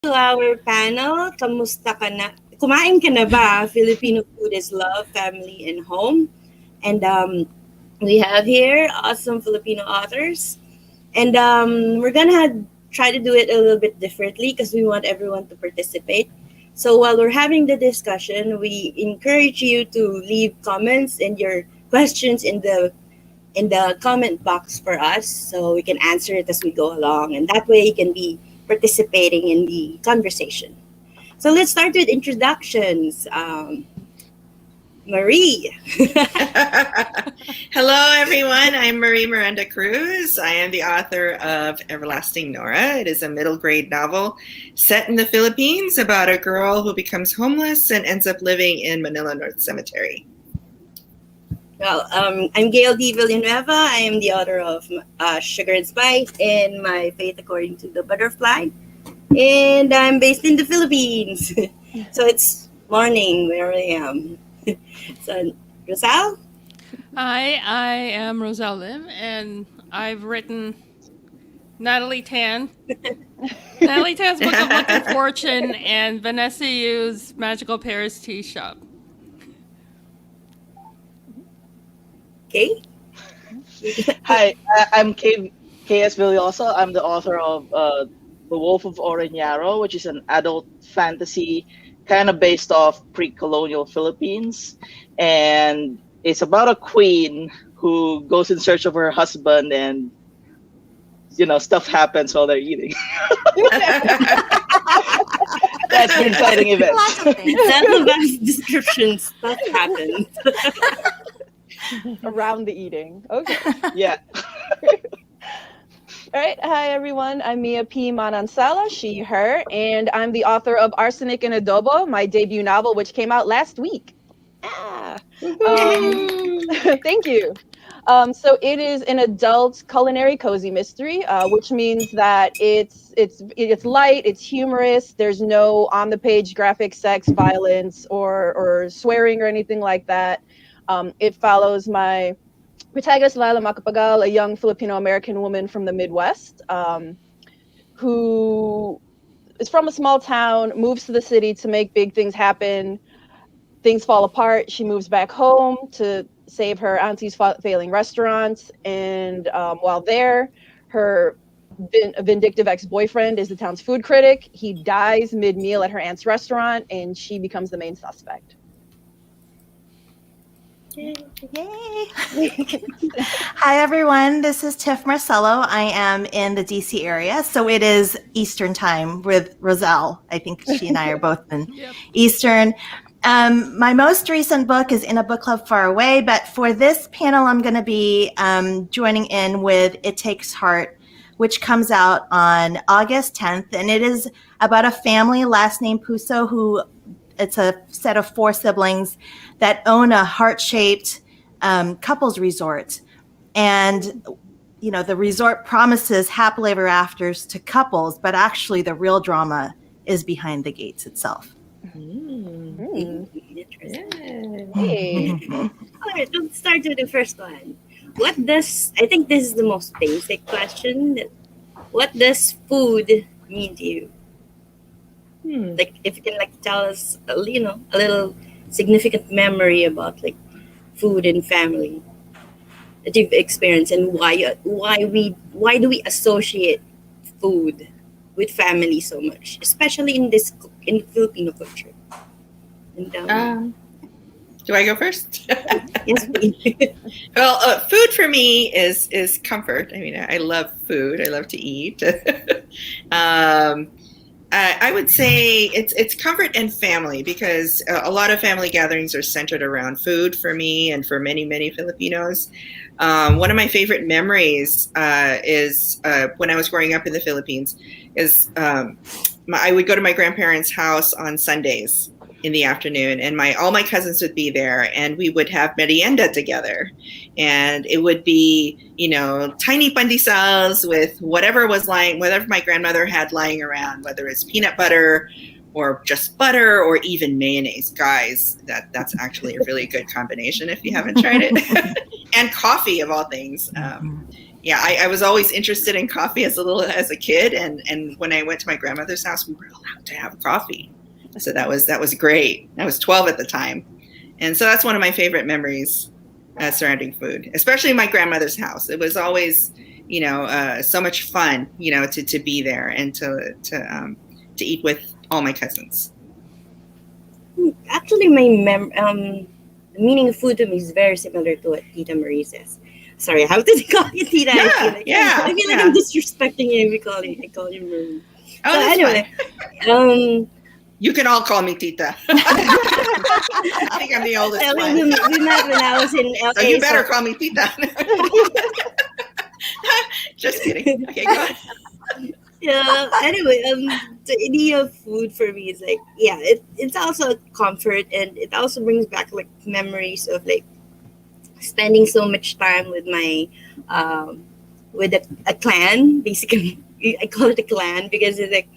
to our panel. Kamusta ka na? Kumain ka na ba? Filipino food is love, family, and home. And we have here awesome Filipino authors. And we're going to try to do it a little bit differently because we want everyone to participate. So while we're having the discussion, we encourage you to leave comments and your questions in the comment box for us so we can answer it as we go along, and that way you can be participating in the conversation. So let's start with introductions. Marie. Hello, everyone. I'm Miranda Cruz. I am the author of Everlasting Nora. It is a middle grade novel set in the Philippines about a girl who becomes homeless and ends up living in Manila North Cemetery. Well, I'm Gail D. Villanueva. I am the author of Sugar and Spice and My Faith According to the Butterfly. And I'm based in the Philippines. So it's morning where I am. So, Roselle? Hi, I am Roselle Lim, and I've written Natalie Tan's Book of Luck and Fortune and Vanessa Yu's Magical Paris Teashop. Okay. Hi, I'm KS Villoso. I'm the author of The Wolf of Orangero, which is an adult fantasy kind of based off pre-colonial Philippines. And it's about a queen who goes in search of her husband and, stuff happens while they're eating. That's the exciting event. That's the best description. Stuff happens. Around the eating. Okay. Yeah. All right. Hi, everyone. I'm Mia P. Manansala, she, her, and I'm the author of Arsenic and Adobo, my debut novel, which came out last week. Thank you. So it is an adult culinary cozy mystery, which means that it's light, it's humorous. There's no on-the-page graphic sex, violence, or swearing or anything like that. It follows my protagonist, Lila Macapagal, a young Filipino-American woman from the Midwest, who is from a small town, moves to the city to make big things happen. Things fall apart. She moves back home to save her auntie's failing restaurant. And while there, her vindictive ex-boyfriend is the town's food critic. He dies mid-meal at her aunt's restaurant, and she becomes the main suspect. Yay. Hi, everyone. This is Tiff Marcelo. I am in the DC area, so it is Eastern time with Roselle. I think she and I are both in Eastern. My most recent book is In a Book Club Far Away, but for this panel, I'm going to be joining in with It Takes Heart, which comes out on August 10th, and it is about a family, last name Puso, who it's a set of 4 siblings that own a heart-shaped couples resort. And, the resort promises happily ever afters to couples, but actually the real drama is behind the gates itself. Interesting. Hey. All right, let's start with the first one. I think this is the most basic question. What does food mean to you? Like, if you can tell us, a little significant memory about food and family that you've experienced, and why do we associate food with family so much, especially in Filipino culture? And, do I go first? Yes, please. Well, food for me is comfort. I mean, I love food. I love to eat. I would say it's comfort and family, because a lot of family gatherings are centered around food for me and for many, many Filipinos. One of my favorite memories is when I was growing up in the Philippines is I would go to my grandparents' house on Sundays in the afternoon, and all my cousins would be there, and we would have merienda together. And it would be, tiny pandesals with whatever my grandmother had lying around, whether it's peanut butter or just butter or even mayonnaise. Guys, that's actually a really good combination if you haven't tried it. And coffee, of all things. yeah, I was always interested in coffee as a kid, and when I went to my grandmother's house, we were allowed to have coffee, so that was great. I was 12 at the time, and so that's one of my favorite memories surrounding food, especially my grandmother's house. It was always, so much fun, to be there and to eat with all my cousins. Actually, the meaning of food to me is very similar to what Tita Marie says. Sorry, how did I call you Tita? I feel like I'm disrespecting you if I call you Marie. Oh, that's anyway, fine. You can all call me Tita. I think I'm the oldest one. We met when I was in LA. So you better call me Tita. Just kidding. Okay, go ahead. Yeah. Anyway, the idea of food for me is like, it's also a comfort, and it also brings back like memories of like spending so much time with my with a clan. Basically, I call it a clan because it's like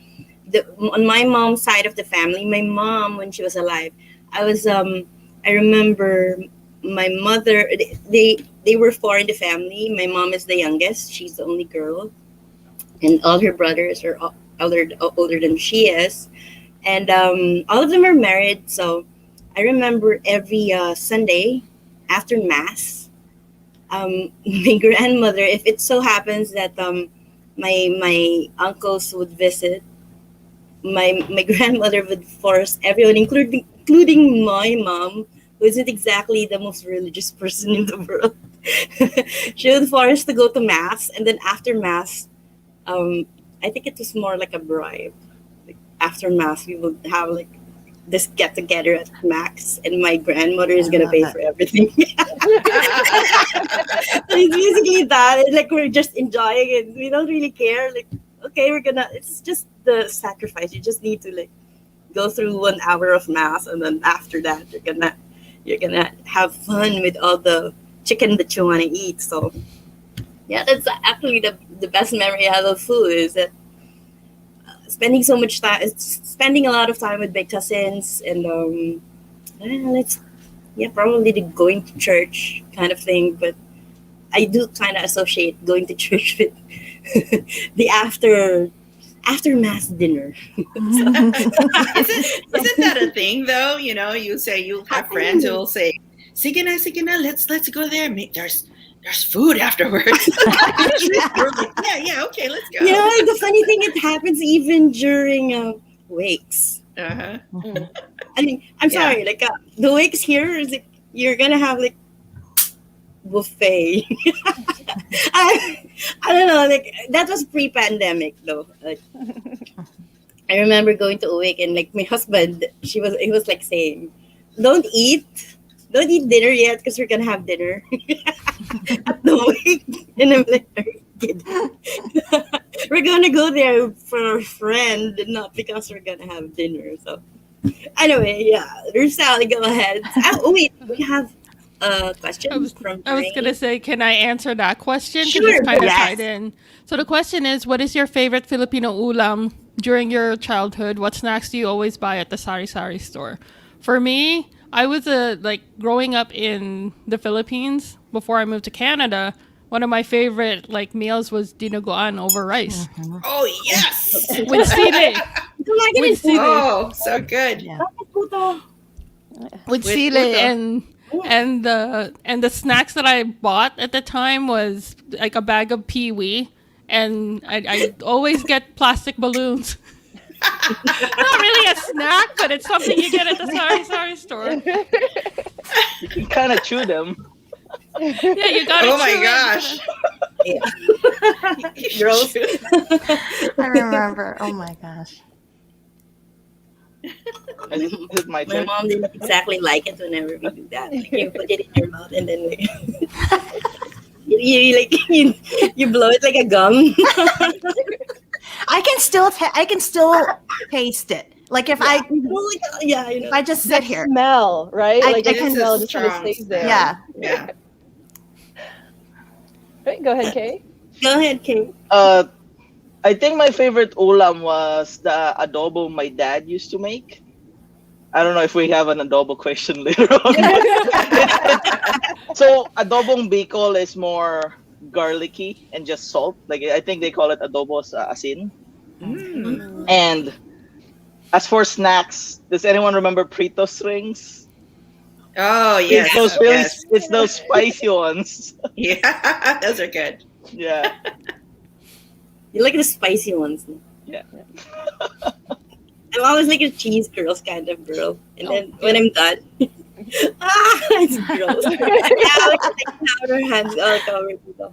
on my mom's side of the family. My mom, when she was alive, I remember my mother. They were four in the family. My mom is the youngest. She's the only girl. And all her brothers are older than she is. And all of them are married. So I remember every Sunday after Mass, my grandmother, if it so happens that my uncles would visit, my grandmother would force everyone, including my mom, who isn't exactly the most religious person in the world. She would force us to go to Mass. And then after Mass, I think it was more like a bribe. Like after Mass, we would have like this get together at Max, and my grandmother is gonna pay for everything. It's basically that. It's like we're just enjoying it. We don't really care. Like, okay, it's just the sacrifice. You just need to like go through 1 hour of Mass, and then after that, you're gonna have fun with all the chicken that you want to eat. So yeah, that's actually the best memory I have of food, is that spending a lot of time with my cousins, and probably the going to church kind of thing. But I do kind of associate going to church with the after Mass dinner. Isn't that a thing though? You say you'll have friends who will say, "Sige na, let's go there. There's food afterwards." yeah, okay, let's go. The funny thing, it happens even during wakes. Uh-huh. I mean, I'm sorry, like the wakes here is like, you're gonna have like buffet. I don't know, like that was pre-pandemic though. Like, I remember going to a wake, and like my husband, he was like saying, Don't eat dinner yet because we're gonna have dinner at the wake." And I'm like, "Are you kidding?" We're gonna go there for a friend, not because we're gonna have dinner. So anyway, Roselle, go ahead. Oh wait, we have a question from I was gonna say, can I answer that question? 'Cause Sure, it's kind of yes. tied in. So the question is, what is your favorite Filipino ulam during your childhood? What snacks do you always buy at the sari-sari store? For me, I was growing up in the Philippines before I moved to Canada. One of my favorite meals was dinuguan over rice. Mhm. Oh yes, With sili. With sili. oh so good. Yeah. With With sili puto. and the snacks that I bought at the time was like a bag of peewee, and I always get plastic balloons. Not really a snack, but it's something you get at the sari store. You can kind of chew them. Yeah, you got it. Oh my gosh. Gross. I remember. Oh my gosh. Is it my My turn? mom didn't exactly like it whenever we do that. Like, you put it in your mouth and then like, you blow it like a gum. I can still taste it. Like if I if I just sit here. Smell, right? I Like the can- smell just kind of strong stays there. smell. Yeah. Yeah. Right, go ahead, Kay. Go ahead, King. I think my favorite ulam was the adobo my dad used to make. I don't know if we have an adobo question later on. So adobong Bicol is more garlicky and just salt. Like I think they call it adobo sa asin. Mm. And as for snacks, does anyone remember Pritos rings? Oh yes, yes. It's those spicy ones. Yeah, those are good. Yeah. You like the spicy ones. Yeah. I'm always like a cheese girls kind of girl. And then when I'm done, it's gross. Yeah, like powder hands all covered with the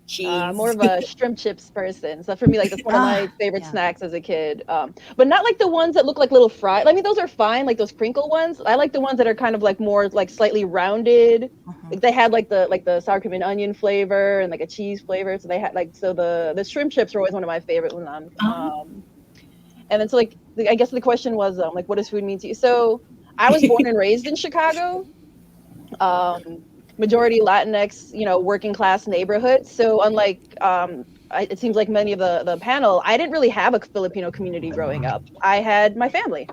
cheese. More of a shrimp chips person. So for me, like that's one of my favorite snacks as a kid. But not like the ones that look like little fries. I mean, those are fine, like those crinkle ones. I like the ones that are kind of like more like slightly rounded. Like they had like the sour cream and onion flavor and like a cheese flavor. So they had like the shrimp chips were always one of my favorite when and then so like I guess the question was like what does food mean to you? So I was born and raised in Chicago. Majority Latinx, working class neighborhood. So unlike, it seems like many of the panel, I didn't really have a Filipino community growing up. I had my family.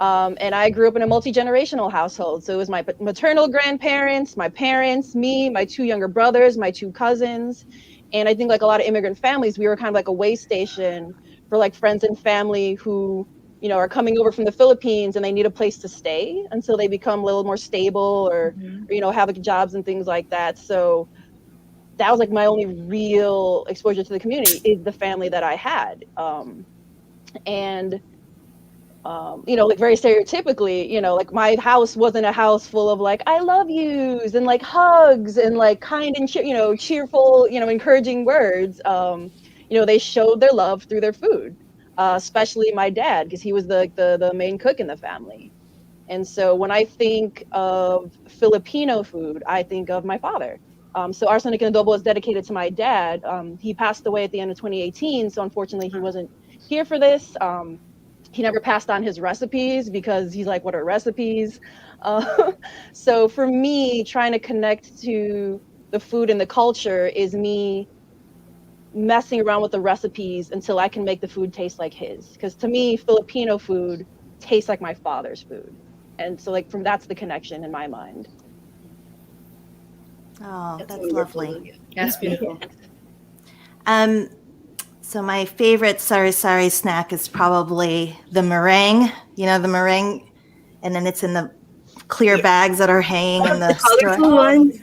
And I grew up in a multi-generational household. So it was my maternal grandparents, my parents, me, my 2 younger brothers, my 2 cousins. And I think like a lot of immigrant families, we were kind of like a way station for like friends and family who are coming over from the Philippines and they need a place to stay until they become a little more stable or have like jobs and things like that. So that was like my only real exposure to the community is the family that I had. Like very stereotypically, like my house wasn't a house full of like, I love yous and like hugs and like kind and, cheerful, encouraging words. They showed their love through their food. Especially my dad, because he was the main cook in the family. And so when I think of Filipino food, I think of my father. So Arsenic and Adobo is dedicated to my dad. He passed away at the end of 2018, so unfortunately he wasn't here for this. He never passed on his recipes because he's like, what are recipes? So for me, trying to connect to the food and the culture is me messing around with the recipes until I can make the food taste like his. Because to me, Filipino food tastes like my father's food. And so like that's the connection in my mind. Oh, that's lovely. That's beautiful. So my favorite sari-sari snack is probably the meringue. The meringue, and then it's in the clear bags that are hanging in the colorful ones.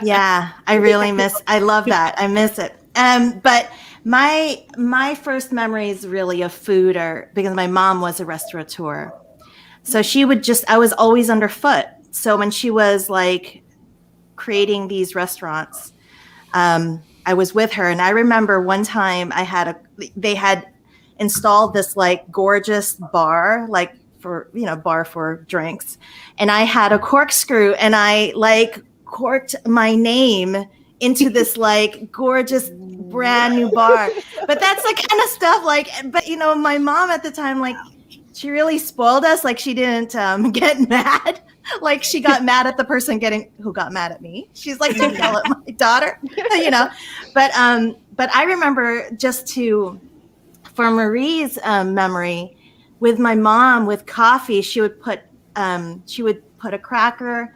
Yeah, I love that. I miss it. But my first memories really of food are because my mom was a restaurateur. So I was always underfoot. So when she was like creating these restaurants, I was with her. And I remember one time they had installed this like gorgeous bar, like for, bar for drinks. And I had a corkscrew and I like corked my name into this like gorgeous brand new bar. But that's the kind of stuff like, but my mom at the time, like she really spoiled us. Like she didn't get mad. Like she got mad at the person who got mad at me. She's like, don't yell at my daughter, But I remember for Marie's memory with my mom with coffee, she would put a cracker,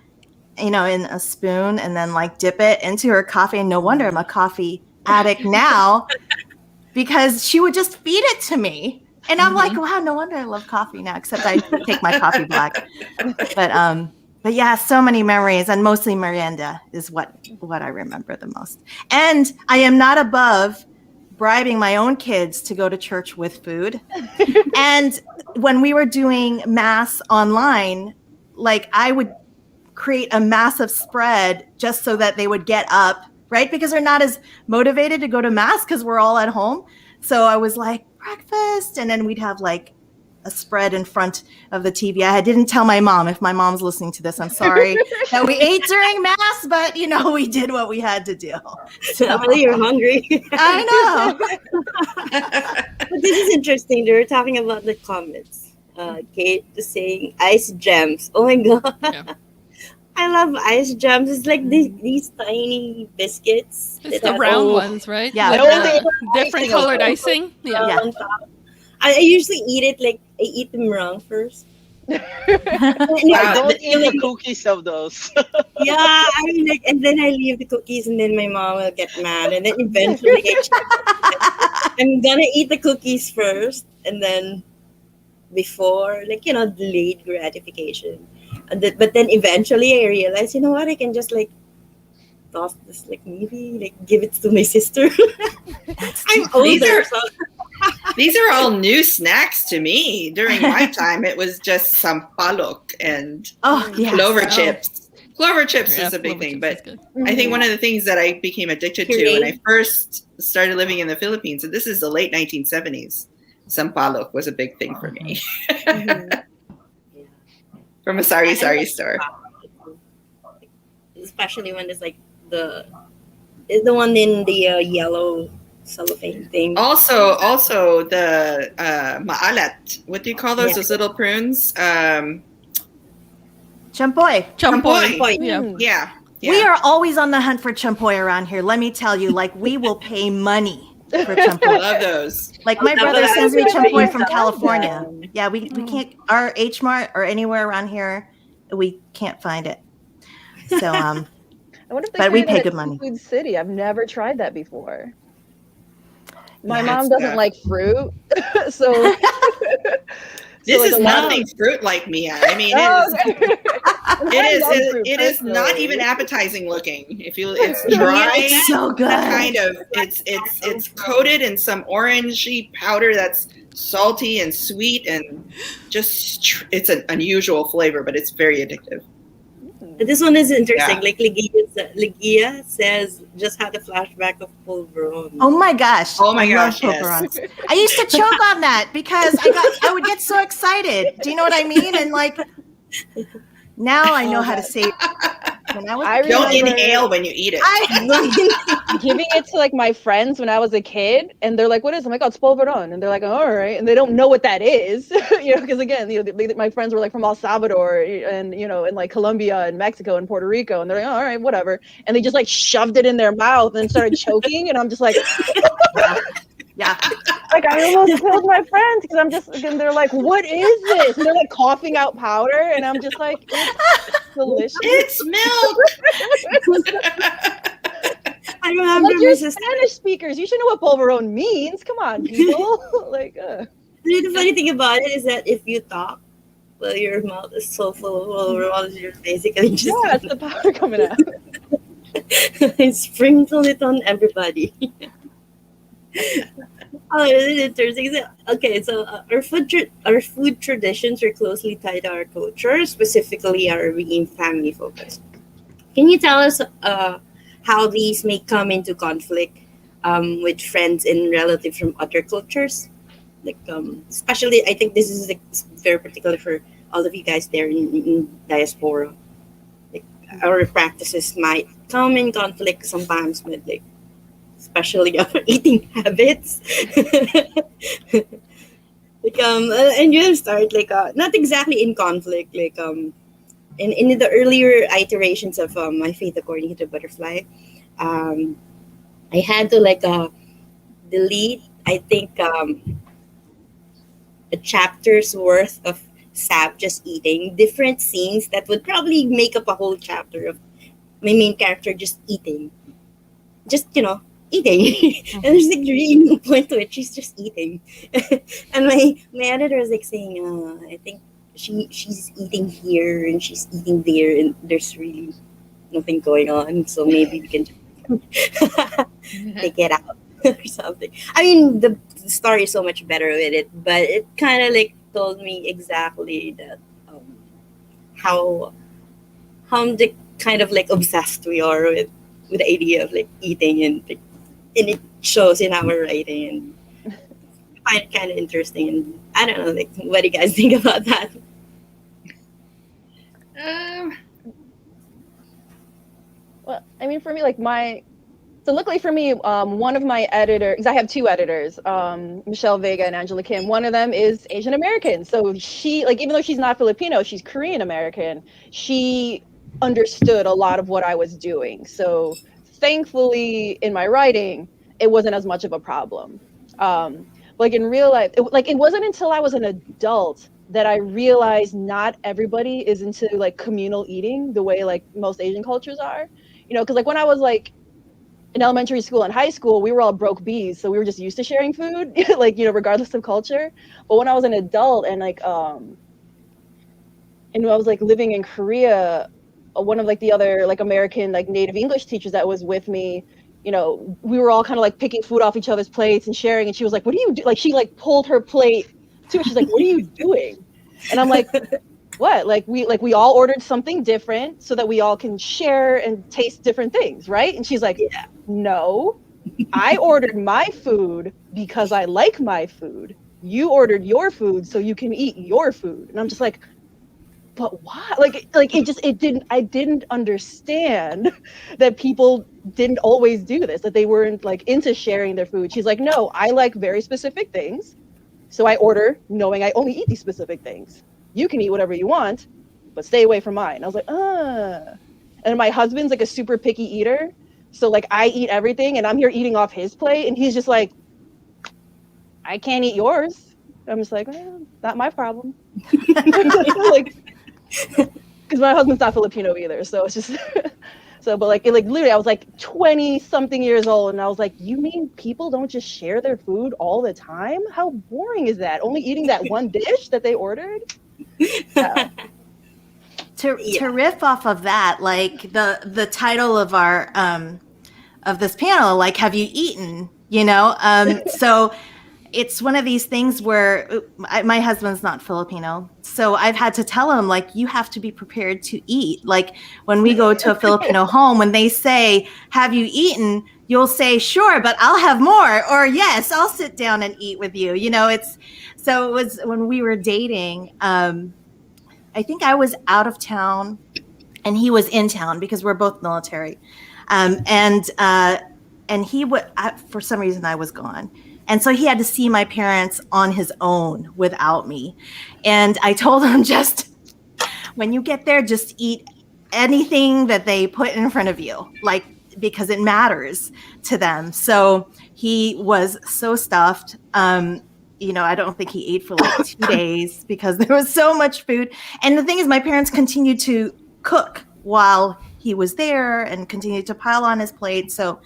in a spoon and then like dip it into her coffee. And no wonder I'm a coffee addict now because she would just feed it to me. And I'm like, wow, no wonder I love coffee now, except I take my coffee black. But yeah, so many memories, and mostly Miranda is what I remember the most. And I am not above bribing my own kids to go to church with food. And when we were doing mass online, like I would create a massive spread just so that they would get up, right? Because they're not as motivated to go to mass because we're all at home. So I was like, breakfast. And then we'd have like a spread in front of the TV. I didn't tell my mom. If my mom's listening to this, I'm sorry that we ate during mass, but we did what we had to do. So really, you're hungry. I know. But this is interesting. They were talking about the comments. Kate is saying ice gems. Oh my god. Yeah. I love ice gems. It's like these tiny biscuits. It's the round ones, right? Yeah. With different colored icing. Yeah. On top. I usually eat it like I eat them raw first, I don't eat the cookies of those. Yeah, I mean, like, and then I leave the cookies, and then my mom will get mad, and then eventually I'm gonna eat the cookies first, and then before, like, delayed gratification, but then eventually I realized, you know what, I can just like toss this, like maybe like give it to my sister. I'm older, so. These are all new snacks to me. During my time, it was just sampalok and clover chips. Clover chips is a big thing, but I think one of the things that I became addicted to when I first started living in the Philippines, and this is the late 1970s, sampalok was a big thing for me. From a sari-sari store. Especially when it's like the one in the yellow cellophane thing. Also the maalat. What do you call those? Those little prunes? Champoy. Yeah. We are always on the hunt for champoy around here. Let me tell you, like, we will pay money for champoy. I love those. Like, my brother sends me champoy from California. Yeah, we can't, our H Mart or anywhere around here, we can't find it. So, I wonder if but we pay good money. Food City. I've never tried that before. My mom doesn't like fruit, so this is nothing fruit like, Mia. I mean, it is not even appetizing looking. It's dry. It's so good. It's coated in some orangey powder that's salty and sweet, and just it's an unusual flavor, but it's very addictive. This one is interesting. Like Ligia says, just had a flashback of pulveron. Oh my gosh! Yes. I used to choke on that because I would get so excited. Do you know what I mean? And like now I know how to say. Don't inhale when you eat it. Giving it to like my friends when I was a kid, and they're like, "What is it?" I'm like, "Oh, it's pulveron," and they're like, "Oh, all right," and they don't know what that is, because again, my friends were like from El Salvador and and like Colombia and Mexico and Puerto Rico, and they're like, "Oh, all right, whatever," and they just like shoved it in their mouth and started choking, and I'm just like, yeah. Like I almost killed my friends because and they're like, "What is this?" And they're like coughing out powder, and I'm just like, "It's delicious. It's milk." I remember like, you're Spanish speakers. You should know what polvorón means. Come on, people. The funny thing about it is that if you talk, well, your mouth is so full of polvorón, you're basically just it's the powder coming out. Sprinkle it on everybody. Oh, it's interesting. Okay, so our food traditions are closely tied to our culture, specifically our being family focused. Can you tell us how these may come into conflict with friends and relatives from other cultures? Like, especially, I think this is like very particular for all of you guys there in diaspora. Like, our practices might come in conflict sometimes with like, especially our eating habits. Like, and you start like not exactly in conflict, like in the earlier iterations of My Faith According to the Butterfly, I had to like delete, I think, a chapter's worth of Sab just eating different scenes that would probably make up a whole chapter of my main character just eating, just eating. And there's like really no point to it. She's just eating. And my editor was like saying, I think she's eating here and she's eating there, and there's really nothing going on, so maybe we can take it out or something. I mean, the story is so much better with it, but it kind of like told me exactly that how the kind of like obsessed we are with the idea of like eating, and it shows in our writing, and I find it kind of interesting. And I don't know, like, what do you guys think about that? Well, I mean, for me, like so luckily for me, one of my editors, because I have two editors, Michelle Vega and Angela Kim. One of them is Asian American, so she, like, even though she's not Filipino, she's Korean American. She understood a lot of what I was doing. So thankfully, in my writing, it wasn't as much of a problem. Like in real life, it wasn't until I was an adult that I realized not everybody is into like communal eating the way like most Asian cultures are. You know, because like when I was like in elementary school and high school, we were all broke bees, so we were just used to sharing food, like, you know, regardless of culture. But when I was an adult and like and when I was like living in Korea, one of like the other like American like native English teachers that was with me, you know, we were all kind of like picking food off each other's plates and sharing, and she was like, "What do you do?" Like she like pulled her plate too. She's like, "What are you doing?" And I'm like, "What? Like we all ordered something different so that we all can share and taste different things, right?" And she's like, Yeah. "No, I ordered my food because I like my food. You ordered your food so you can eat your food." And I'm just like, "But why?" Like I didn't understand that people didn't always do this, that they weren't like into sharing their food. She's like, "No, I like very specific things. So I order knowing I only eat these specific things. You can eat whatever you want, but stay away from mine." I was like, And my husband's like a super picky eater. So like I eat everything and I'm here eating off his plate and he's just like, "I can't eat yours." I'm just like, not my problem. Like, because my husband's not Filipino either. So it's just so, but like literally I was like 20 something years old and I was like, "You mean people don't just share their food all the time? How boring is that? Only eating that one dish that they ordered?" Yeah. To riff off of that, like the title of our of this panel, like, have you eaten? You know, so it's one of these things where my husband's not Filipino, so I've had to tell him, like, you have to be prepared to eat. Like when we go to a Filipino home, when they say, "Have you eaten?" you'll say, "Sure, but I'll have more," or "Yes, I'll sit down and eat with you." You know, it was when we were dating. I think I was out of town and he was in town because we're both military. And he would, for some reason I was gone. And so he had to see my parents on his own without me. And I told him, just when you get there, just eat anything that they put in front of you, like, because it matters to them. So he was so stuffed. You know, I don't think he ate for like 2 days because there was so much food. And the thing is, my parents continued to cook while he was there and continued to pile on his plate. So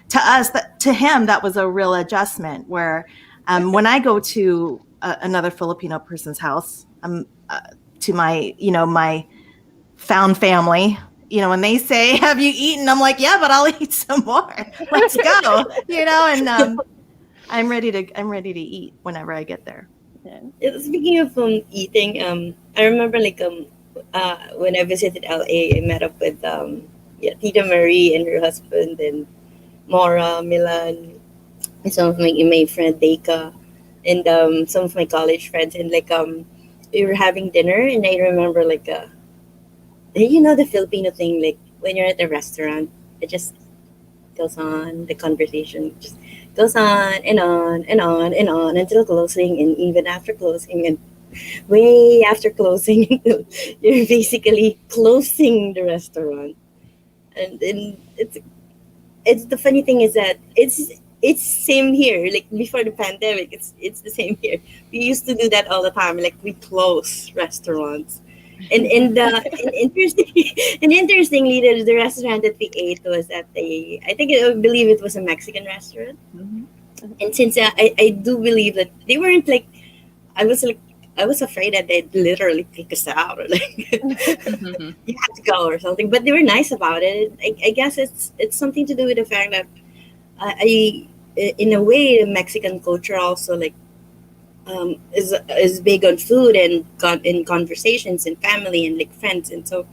to us, to him, that was a real adjustment where when I go to another Filipino person's house, to my, you know, my found family, you know, when they say, "Have you eaten?" I'm like, "Yeah, but I'll eat some more. Let's go." You know, and I'm ready to eat whenever I get there. Yeah. Speaking of eating, I remember like when I visited LA, I met up with Tita Marie and her husband and Nora, Milan, and some of my friend Deka, and some of my college friends, and like we were having dinner, and I remember like you know, the Filipino thing, like when you're at a restaurant, it just goes on, the conversation just goes on and on and on and on until closing, and even after closing, and way after closing, you're basically closing the restaurant. And it's the funny thing is that it's same here. Like before the pandemic, it's the same here. We used to do that all the time. Like we close restaurants. And interesting, and interestingly, the restaurant that we ate was at I believe it was a Mexican restaurant. Mm-hmm. And since I do believe that they weren't like, I was afraid that they'd literally kick us out, or like you have to go or something. But they were nice about it. I guess it's something to do with the fact that in a way, the Mexican culture also like is big on food and in conversations and family and like friends, and so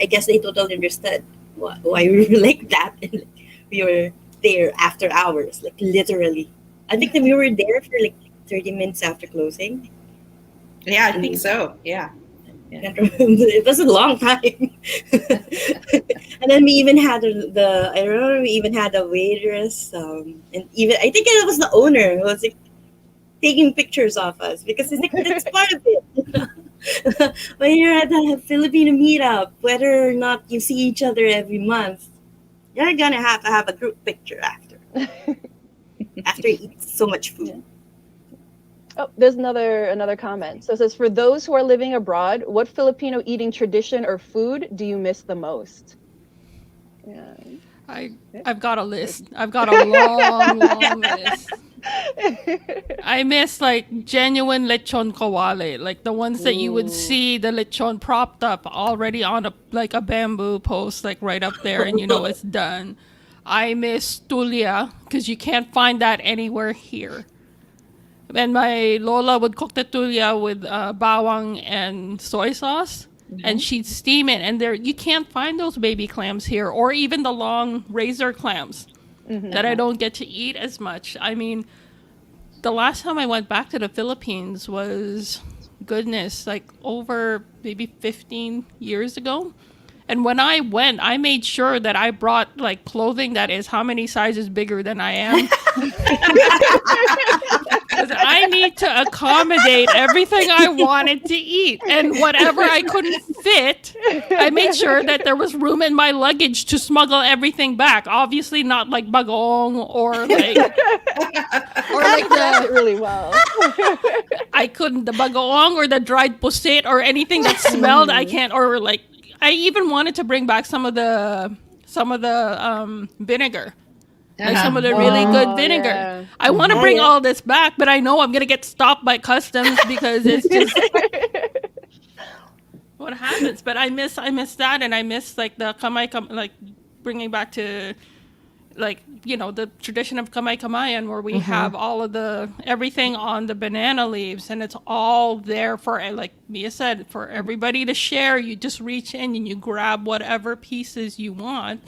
I guess they totally understood why we were like that. And like, we were there after hours, like literally. I think that we were there for like 30 minutes after closing. Yeah, I think so. Yeah. It was a long time. And then we even had I remember we even had a waitress, and even I think it was the owner who was like taking pictures of us because it's like that's part of it. When you're at a Filipino meetup, whether or not you see each other every month, you're gonna have to have a group picture after you eat so much food. Oh, there's another comment. So it says, for those who are living abroad, what Filipino eating tradition or food do you miss the most? Yeah. I've got a list. I've got a long list. I miss like genuine lechon kawale, like the ones that you would see the lechon propped up already on a bamboo post, like right up there, and you know it's done. I miss tulia because you can't find that anywhere here. And my Lola would cook the tulia with bawang and soy sauce, and she'd steam it. And you can't find those baby clams here, or even the long razor clams that I don't get to eat as much. I mean, the last time I went back to the Philippines was, goodness, like over maybe 15 years ago. And when I went, I made sure that I brought like clothing that is how many sizes bigger than I am. Because I need to accommodate everything I wanted to eat. And whatever I couldn't fit, I made sure that there was room in my luggage to smuggle everything back. Obviously not like bagong or like It really well. I couldn't, the bagong or the dried pusit or anything that smelled, I can't, or like, I even wanted to bring back some of the vinegar. Like some of the really good vinegar. Yeah. I want to bring all this back, but I know I'm going to get stopped by customs because it's just what happens. But I miss that, and I miss like the kamay, like bringing back to like, you know, the tradition of kamay-kamayan where we have all of everything on the banana leaves, and it's all there for, like Mia said, for everybody to share. You just reach in and you grab whatever pieces you want.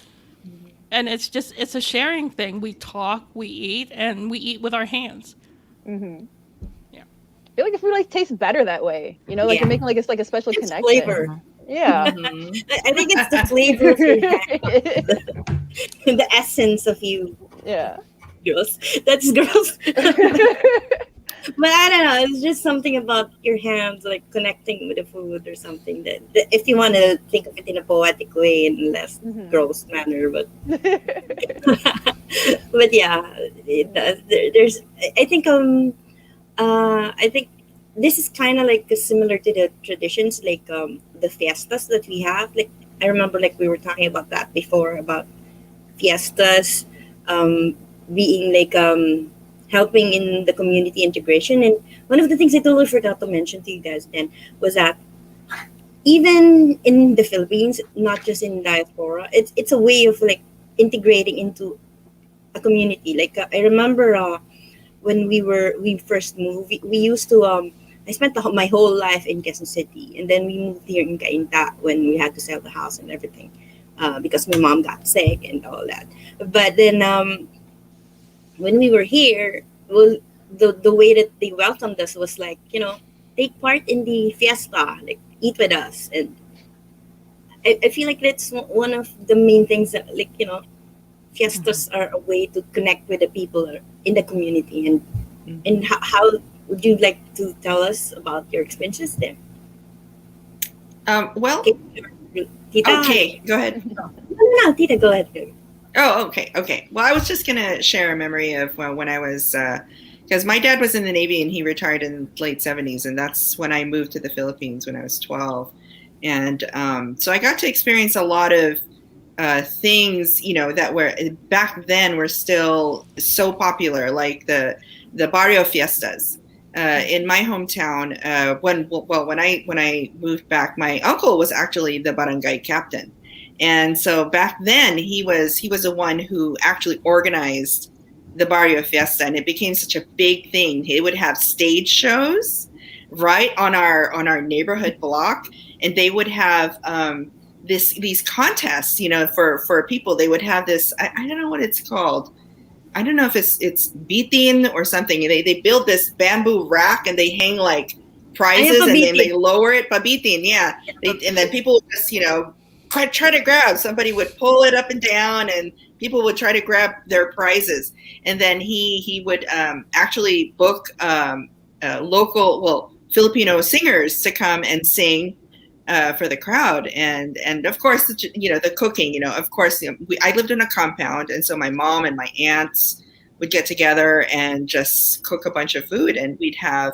And it's a sharing thing. We talk, we eat, and we eat with our hands. Yeah. I feel like the food like tastes better that way. You know, like you're making like it's like a special connection. Flavor. Yeah. I think it's the flavor of your hand, the essence of you. Yeah. Girls. That's girls. But I don't know. It's just something about your hands, like connecting with the food or something. That if you want to think of it in a poetic way in less gross manner, but but yeah, it does. There's. I think this is kind of like similar to the traditions, like the fiestas that we have. Like I remember, like we were talking about that before about fiestas, being like helping in the community integration. And one of the things I totally forgot to mention to you guys then was that even in the Philippines, not just in diaspora, it's a way of like integrating into a community. Like I remember when we first moved, we used to I spent my whole life in Quezon City, and then we moved here in Cainta when we had to sell the house and everything because my mom got sick and all that. But then when we were here, well, the way that they welcomed us was like, you know, take part in the fiesta, like eat with us. And I feel like that's one of the main things that, like, you know, fiestas are a way to connect with the people in the community. And how would you like to tell us about your experiences there? Well, Tita. okay, go ahead. No, Tita, go ahead. Oh, okay. Well, I was just going to share a memory of when I was, because my dad was in the Navy and he retired in the late 70s. And that's when I moved to the Philippines when I was 12. And so I got to experience a lot of things, you know, that were back then were still so popular, like the barrio fiestas. In my hometown, when I moved back, my uncle was actually the barangay captain. And so back then he was the one who actually organized the barrio fiesta, and it became such a big thing. He would have stage shows right on our neighborhood block, and they would have these contests, you know, for people. They would have this, I don't know what it's called. I don't know if it's bitin or something. They build this bamboo rack and they hang like prizes, and then they lower it. Pabitin, yeah. And then people would just, you know, try to grab. Somebody would pull it up and down, and people would try to grab their prizes. And then he would actually book local Filipino singers to come and sing for the crowd. And of course, you know, the cooking. You know, of course, I lived in a compound, and so my mom and my aunts would get together and just cook a bunch of food, and we'd have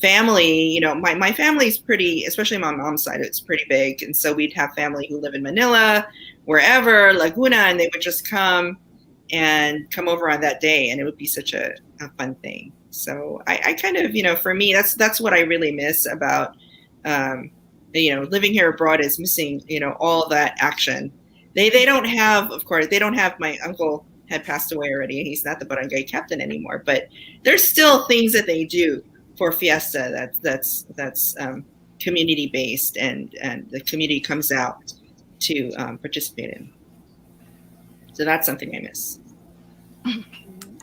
family. You know, my family's pretty, especially my mom's side, it's pretty big. And so we'd have family who live in Manila, wherever, Laguna, and they would just come over on that day, and it would be such a fun thing. So I kind of, you know, for me, that's what I really miss about, you know, living here abroad, is missing, you know, all that action. They don't have, of course, they don't have, my uncle had passed away already. He's not the barangay captain anymore, but there's still things that they do for fiesta that's community based, and the community comes out to participate in. So that's something I miss.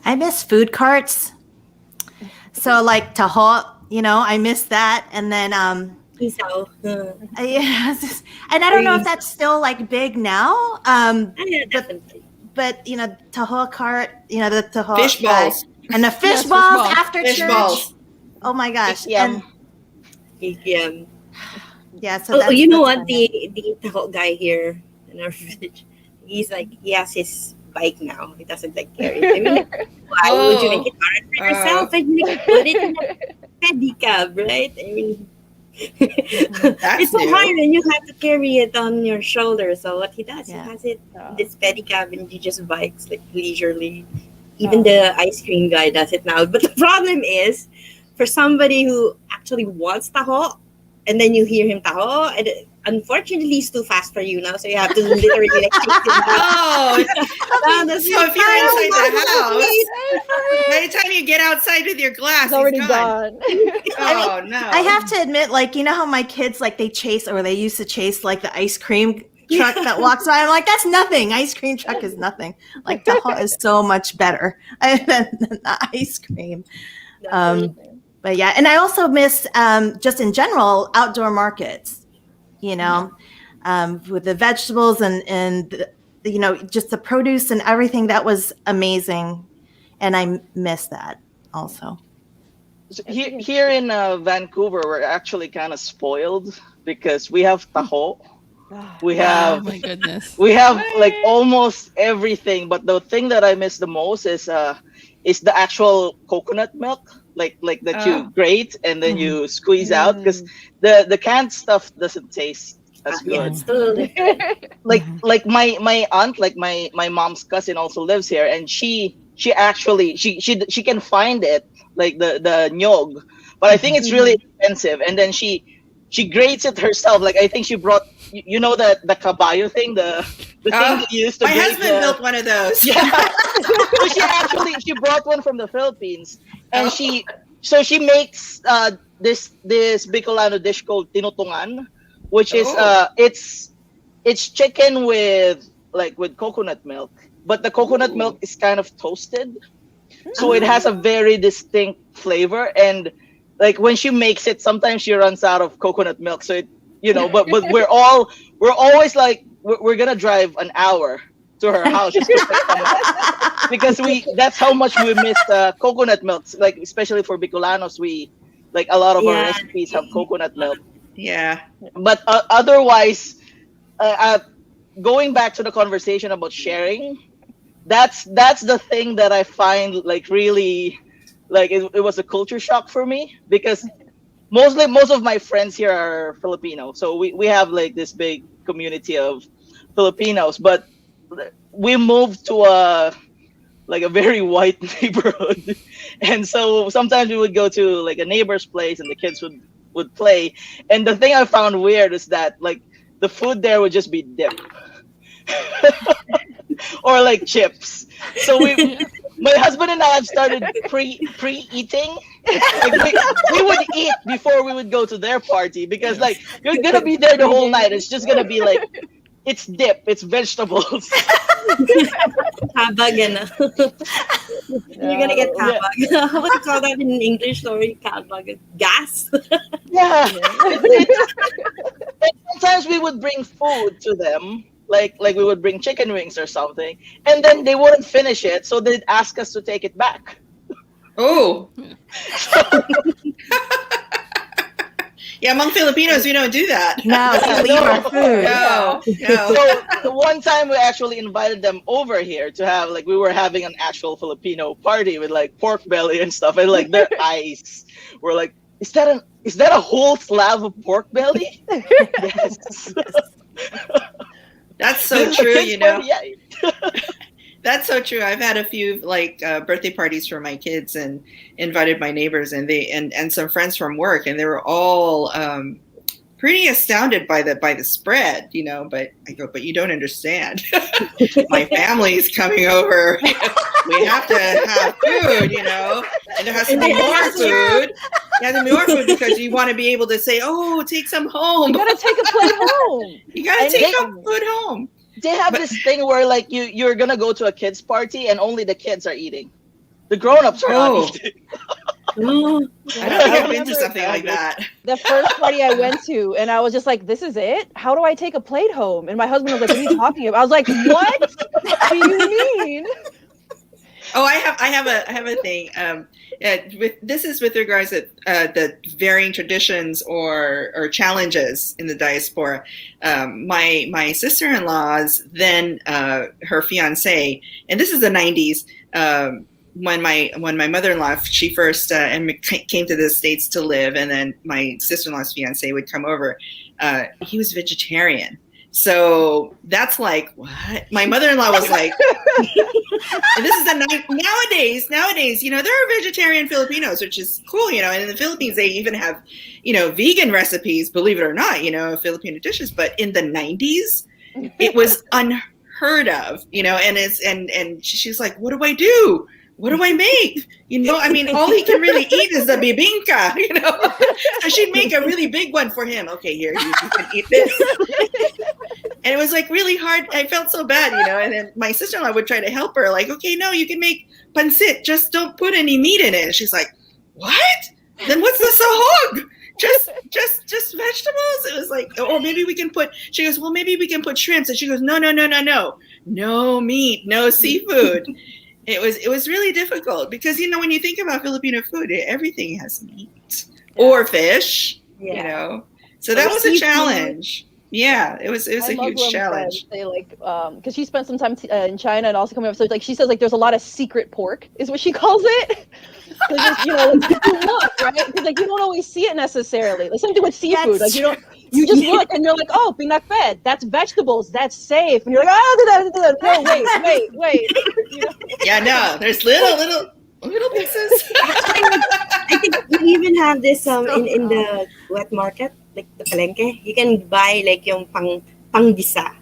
I miss food carts. So like taho, you know, I miss that. And then yeah, and I don't know if that's still like big now. Yeah, definitely. But you know, taho cart, you know, the taho Fish balls. and the fish Yes, balls fish after Fish church. balls. Oh my gosh. Yeah. And yeah, so Oh, that's, you know that's what? The taho guy here in our village, he's like, he has his bike now. He doesn't like carry it. I mean, why would you make it hard for yourself and you put it in a pedicab, right? I mean, it's so new. hard and you have to carry it on your shoulder. So what he does, Yeah. he has it this pedicab and he just bikes like leisurely. Even the ice cream guy does it now. But the problem is, for somebody who actually wants taho, and then you hear him taho, and unfortunately he's too fast for you now, so you have to literally like chase him down. Oh, so if you're inside the house, by the time you get outside with your glass, It's already he's gone. gone. Oh no! I have to admit, like, you know how my kids, like, they chase, or they used to chase, like, the ice cream truck that walks by. I'm like, that's nothing. Ice cream truck is nothing. Like, taho is so much better than the ice cream. But yeah, and I also miss, just in general, outdoor markets, you know, with the vegetables and you know, just the produce and everything. That was amazing. And I miss that also. So here in Vancouver, we're actually kind of spoiled because we have taho. We Oh have my goodness. we have like almost everything, but the thing that I miss the most is the actual coconut milk, like that you grate and then you squeeze out, because the canned stuff doesn't taste as Yeah, good. it's still Like my aunt, like my mom's cousin also lives here, and she actually she can find it, like the nyog, but I think it's really expensive, and then she grates it herself. Like I think she brought, you know, the caballo thing, the thing that you used to My grate husband built one of those. Yeah. So she brought one from the Philippines, and she makes this Bicolano dish called tinutungan, which is it's chicken with coconut milk, but the coconut milk is kind of toasted, so it has a very distinct flavor. And like when she makes it, sometimes she runs out of coconut milk, so it, you know, but we're always like we're gonna drive an hour to her house just to pick some of that. Because that's how much we miss coconut milk, like especially for Bicolanos, we like a lot of our recipes have coconut milk. Yeah. But otherwise, going back to the conversation about sharing, that's the thing that I find like really, like it was a culture shock for me, because most of my friends here are Filipino, so we have like this big community of Filipinos, but we moved to a very white neighborhood, and so sometimes we would go to like a neighbor's place and the kids would play, and the thing I found weird is that like the food there would just be dip or like chips. So my husband and I have started pre-eating. Like we would eat before we would go to their party, because like you're gonna be there the whole night. It's just gonna be like, it's dip, it's vegetables. Kabag, you're gonna get kabag. What do you call that in English? Sorry, kabag. Gas. Yeah. Sometimes we would bring food to them, like we would bring chicken wings or something, and then they wouldn't finish it, so they'd ask us to take it back. Oh. Yeah, among Filipinos, we don't do that. No, we leave our food. No. So the one time we actually invited them over here to have, like, we were having an actual Filipino party with like pork belly and stuff, and like their eyes were like, is that a whole slab of pork belly? Yes. That's so true, Kids you know. party, yeah. That's so true. I've had a few birthday parties for my kids and invited my neighbors and some friends from work, and they were all pretty astounded by the spread, you know. But I go, but you don't understand. My family's coming over. We have to have food, you know, and there has to be more food. Yeah, there more food because you want to be able to say, "Oh, take some home." You gotta take a plate home. You gotta take some food home. They have this thing where like you're gonna go to a kids party and only the kids are eating. The grown-ups are not eating. I don't think I've been to something like that. The first party I went to, and I was just like, "This is it? How do I take a plate home?" And my husband was like, "What are you talking about?" I was like, "What do you mean?" Oh, I have a thing. This is with regards to the varying traditions or challenges in the diaspora. My sister-in-law's then her fiance, and this is the 90s. When my mother-in-law, she first came to the States to live, and then my sister-in-law's fiance would come over. He was vegetarian. So that's like, what? My mother-in-law was like, and this is nowadays, you know, there are vegetarian Filipinos, which is cool, you know, and in the Philippines, they even have, you know, vegan recipes, believe it or not, you know, Filipino dishes. But in the 90s, it was unheard of, you know, and she's like, what do I do? What do I make? You know, I mean, all he can really eat is the bibingka, you know. So she'd make a really big one for him. Okay, here, you can eat this. And it was like really hard. I felt so bad, you know. And then my sister-in-law would try to help her, like, okay, no, you can make pancit. Just don't put any meat in it. And she's like, what? Then what's the sahog? Just vegetables? It was like, oh, maybe we can put. She goes, well, maybe we can put shrimps. And she goes, no meat, no seafood. It was really difficult because, you know, when you think about Filipino food, everything has meat or fish, you know. So that was a challenge. Yeah, it was a huge challenge. They like because she spent some time in China and also coming up. So like she says, like there's a lot of secret pork, is what she calls it. Just, you know, like, you look, right? Because like you don't always see it necessarily. Like something with seafood, like you just look and you're like, oh, pinakbet, that's vegetables, that's safe, and you're like, oh, no, wait. You know? Yeah, no, there's little pieces. I think we even have this in the wet market, like the palengke. You can buy like yung pangdisa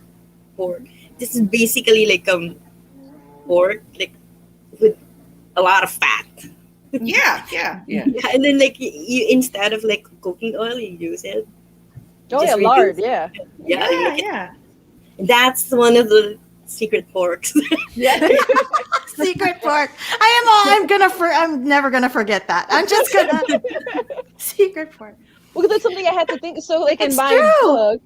pork. This is basically like pork like with a lot of fat. Yeah. And then like you instead of like cooking oil, you use it. Oh yeah, lard. Yeah. That's one of the secret porks. Secret pork. I'm never gonna forget that. I'm just gonna secret pork. Well, that's something I had to think. So, like in my book,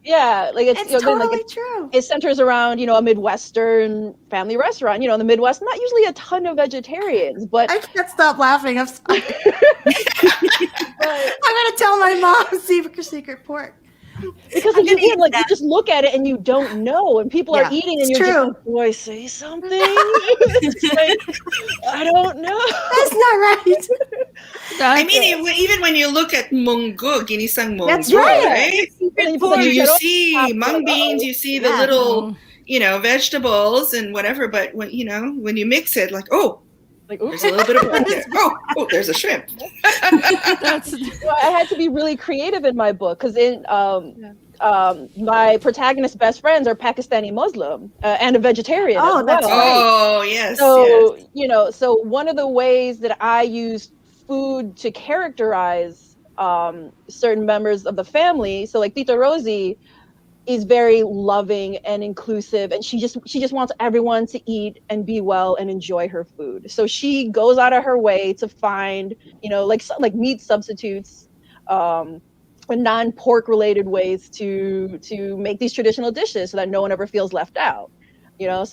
like it's totally true. It centers around, you know, a Midwestern family restaurant. You know, in the Midwest, not usually a ton of vegetarians, but I can't stop laughing. I'm sorry. I'm gonna tell my mom secret pork. Because if you eat, like you just look at it and you don't know, and people are eating, and you're just like, "Boy, say something." Like, I don't know. That's not right. I mean, even when you look at munggo, ginisang munggo, that's right. Right? You see mung beans, you see the little, you know, vegetables and whatever. But when you mix it, like, there's a little bit of pork there. Oh, there's a shrimp. I had to be really creative in my book because in my protagonist's best friends are Pakistani Muslim and a vegetarian. Oh, that's well. right. Oh, yes. So you know, so one of the ways that I use food to characterize certain members of the family. So like Tita Rosie is very loving and inclusive, and she just wants everyone to eat and be well and enjoy her food. So she goes out of her way to find, you know, like meat substitutes, and non-pork related ways to make these traditional dishes so that no one ever feels left out. You know,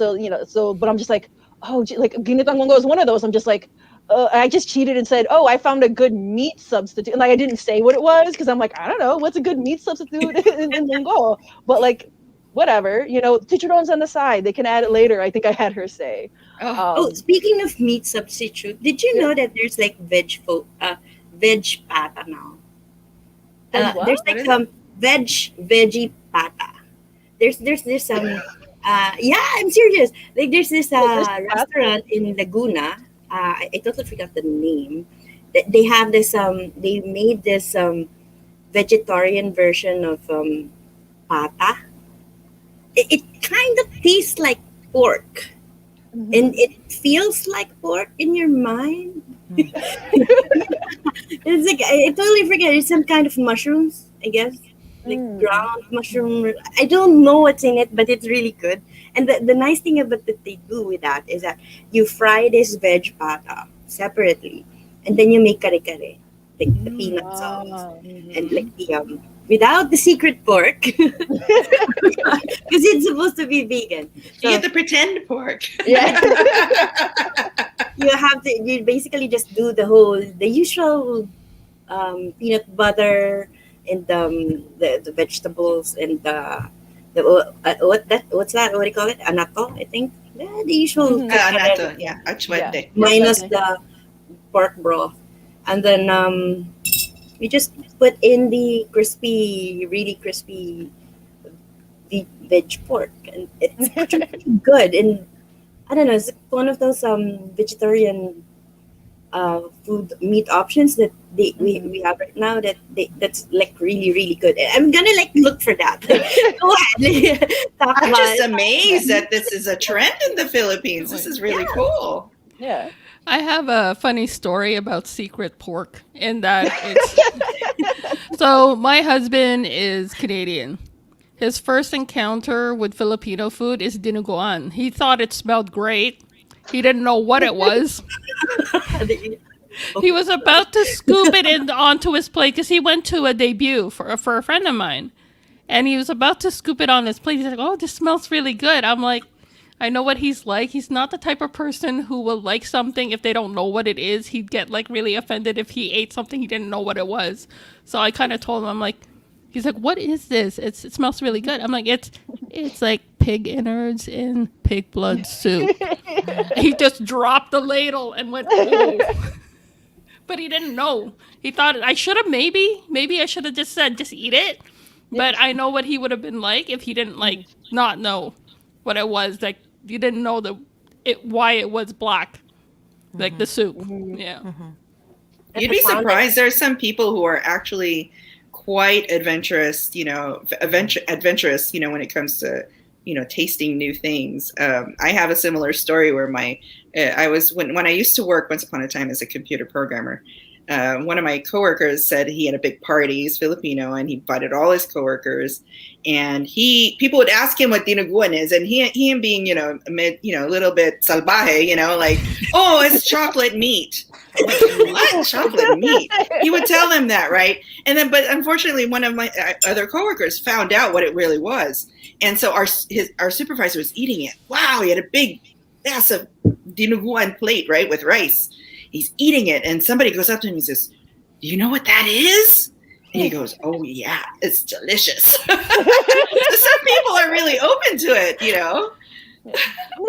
but I'm just like, like ginitang munggo is one of those. I'm just like, I just cheated and said, "Oh, I found a good meat substitute." And like I didn't say what it was because I'm like, I don't know what's a good meat substitute in Linggo. But like, whatever, chicharron's on the side. They can add it later. I think I had her say. Oh, speaking of meat substitute, did you know that there's like veg pata now? There's like some veggie pata. There's this yeah, I'm serious. Like there's this restaurant in Laguna. I totally forgot the name. They have this they made this vegetarian version of pata. It kind of tastes like pork. Mhm. And it feels like pork in your mind. It's like I totally forget. It's some kind of mushrooms, I guess, like ground mushroom. I don't know what's in it, but it's really good. And the nice thing about that they do with that is that you fry this veg pata separately, and then you make kare kare, like the peanut sauce, Wow. and like the without the secret pork, because it's supposed to be vegan. You get the pretend pork. Yeah. You basically just do the usual peanut butter and the vegetables and what's that? What do you call it? Anato, I think. Yeah, the usual. Anato, yeah. Achwete. Minus the pork broth, and then we just put in the really crispy veg pork, and it's actually good. And I don't know, it's one of those vegetarian food meat options that we have right now that's like really really good. I'm gonna like look for that. Go ahead. I'm just amazed that this is a trend in the Philippines. This is really cool. Yeah. I have a funny story about secret pork in that it's so my husband is Canadian. His first encounter with Filipino food is dinuguan. He thought it smelled great. He didn't know what it was. He was about to scoop it onto his plate because he went to a debut for a friend of mine. And he was about to scoop it on his plate. He's like, "Oh, this smells really good." I'm like, I know what he's like. He's not the type of person who will like something if they don't know what it is. He'd get like really offended if he ate something he didn't know what it was. So I kind of told him, I'm like, he's like, "What is this? It smells really good." I'm like, it's like pig innards in pig blood soup. He just dropped the ladle and went, "Oh." But he didn't know. He thought I should have maybe I should have just said, "Just eat it." But I know what he would have been like if he didn't like not know what it was. Like you didn't know why it was black, like the soup. Yeah. You'd be surprised. There are some people who are actually quite adventurous, adventurous, when it comes to, tasting new things. I have a similar story where when I used to work once upon a time as a computer programmer, one of my coworkers said he had a big party. He's Filipino, and he invited all his coworkers. And people would ask him what dinuguan is, and he being a little bit salvaje, like, "Oh, it's chocolate meat." I'm like, "What? Chocolate meat?" He would tell them that, right? And then, but unfortunately, one of my other coworkers found out what it really was, and so our supervisor was eating it. Wow, he had a big, massive dinuguan plate, right, with rice. He's eating it, and somebody goes up to him and says, "Do you know what that is?" And he goes, "Oh yeah, it's delicious." So some people are really open to it,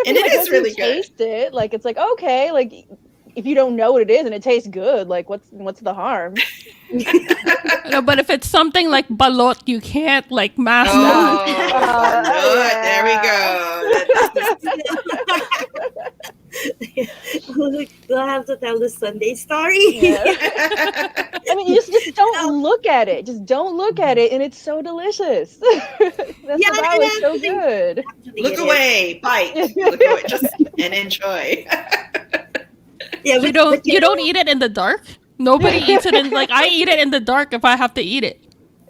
and it is really good. Taste it, like it's like okay, like if you don't know what it is and it tastes good, like what's the harm? No, but if it's something like balot, you can't like mask that. Yeah. There we go. Do I have to tell the Sunday story? Yeah. I mean, you just don't look at it. Just don't look at it, and it's so delicious. It's so good. Look away, bite. Look away, just and enjoy. Yeah, you don't eat it in the dark. Nobody eats it in I eat it in the dark if I have to eat it.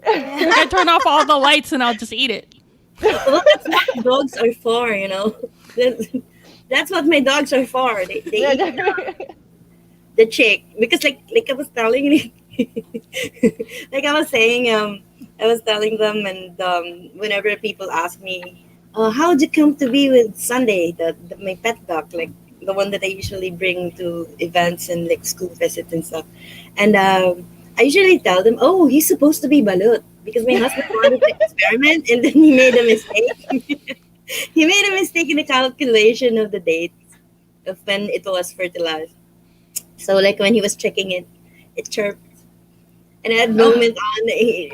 I turn off all the lights and I'll just eat it. Well, that's what dogs are for, That's what my dogs are for. They eat the chick because like I was telling like I was saying I was telling them, and whenever people ask me, how'd you come to be with Sunday, my pet dog, like the one that I usually bring to events and like school visits and stuff. And I usually tell them, "Oh, he's supposed to be balut," because my husband wanted to experiment, and then he made a mistake. He made a mistake in the calculation of the date of when it was fertilized. So like when he was checking it, it chirped. And at that moment on,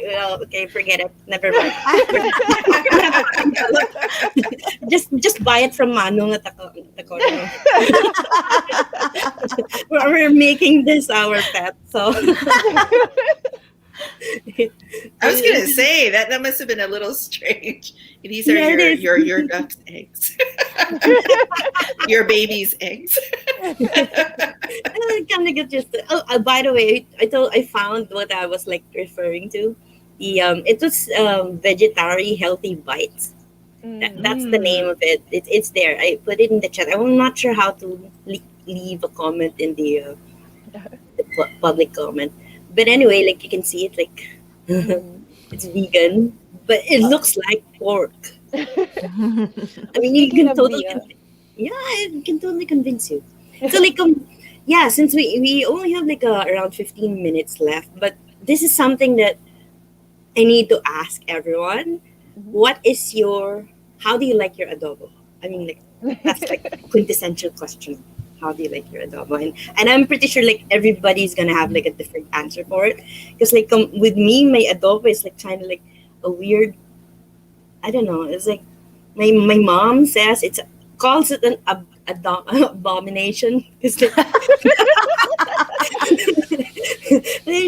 well, okay, forget it. Never mind. just buy it from Manong at the corner. We're making this our pet, so. I was gonna say that must have been a little strange. These are your duck's eggs, your baby's eggs. I kind of get just. Oh, by the way, I found what I was like referring to. The it was vegetarian healthy bites. That's the name of it. It's there. I put it in the chat. I'm not sure how to leave a comment in the public comment. But anyway, like you can see it, like it's vegan, but it looks like pork. I mean, you can totally, it can totally convince you. So like, yeah, since we only have like around 15 minutes left, but this is something that I need to ask everyone. How do you like your adobo? I mean, like that's like a quintessential question. How do you like your adobo? And I'm pretty sure like everybody's gonna have like a different answer for it, because like with me, my adobo is like kind of like a weird, I don't know, it's like my mom says calls it an abomination, because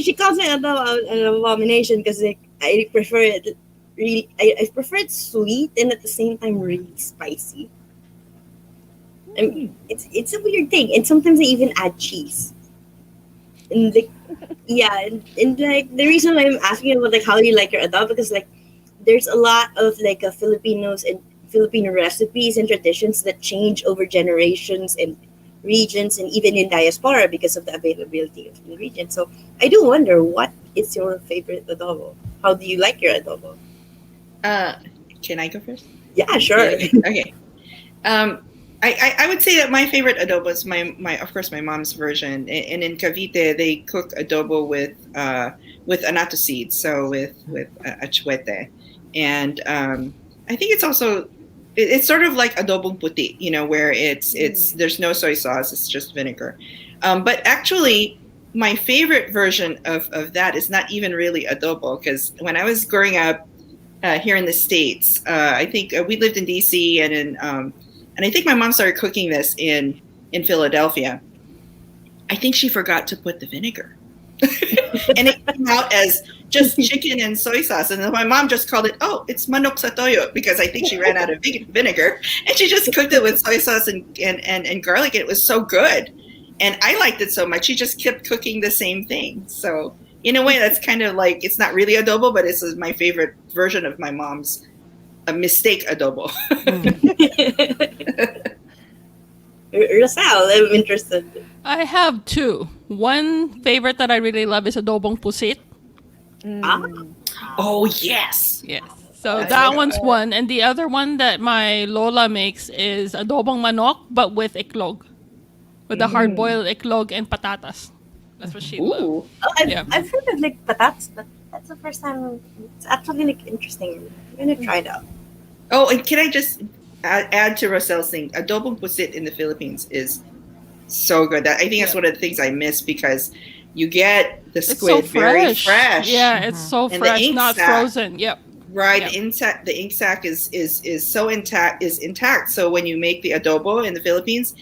she calls it an abomination because like I prefer it really, I prefer it sweet and at the same time really spicy. I mean, it's a weird thing, and sometimes I even add cheese. And like, yeah, and like the reason why I'm asking about like how do you like your adobo, because like there's a lot of like Filipinos and Filipino recipes and traditions that change over generations and regions, and even in diaspora because of the availability of ingredients. So I do wonder, what is your favorite adobo? How do you like your adobo? Can I go first? Yeah, sure. Okay. I would say that my favorite adobo is my of course my mom's version. And in Cavite they cook adobo with anato seeds, so with achuete, and I think it's also it's sort of like adobong puti, where it's there's no soy sauce, it's just vinegar. But actually, my favorite version of that is not even really adobo, because when I was growing up here in the States, I think we lived in DC and I think my mom started cooking this in Philadelphia. I think she forgot to put the vinegar. And it came out as just chicken and soy sauce. And then my mom just called it, oh, it's manok sa toyo, because I think she ran out of vinegar. And she just cooked it with soy sauce and garlic. It was so good. And I liked it so much. She just kept cooking the same thing. So in a way, that's kind of like, it's not really adobo, but it's my favorite version of my mom's a mistake adobo. Roselle, I'm interested. I have two. One favorite that I really love is adobong pusit. Oh, yes. Yes. So that one's one. And the other one that my Lola makes is adobong manok, but with iklog. With the hard-boiled iklog and patatas. That's what she loves. Oh, I've heard of like patatas, but that's the first time. It's actually like interesting. I'm gonna try it out. Oh, and can I just add to Roselle's thing? Adobong pusit in the Philippines is so good. I think that's one of the things I miss, because you get the squid very fresh. Yeah, it's so And fresh, not frozen. Yep. Right. Yep. The ink sac is so intact. So when you make the adobo in the Philippines,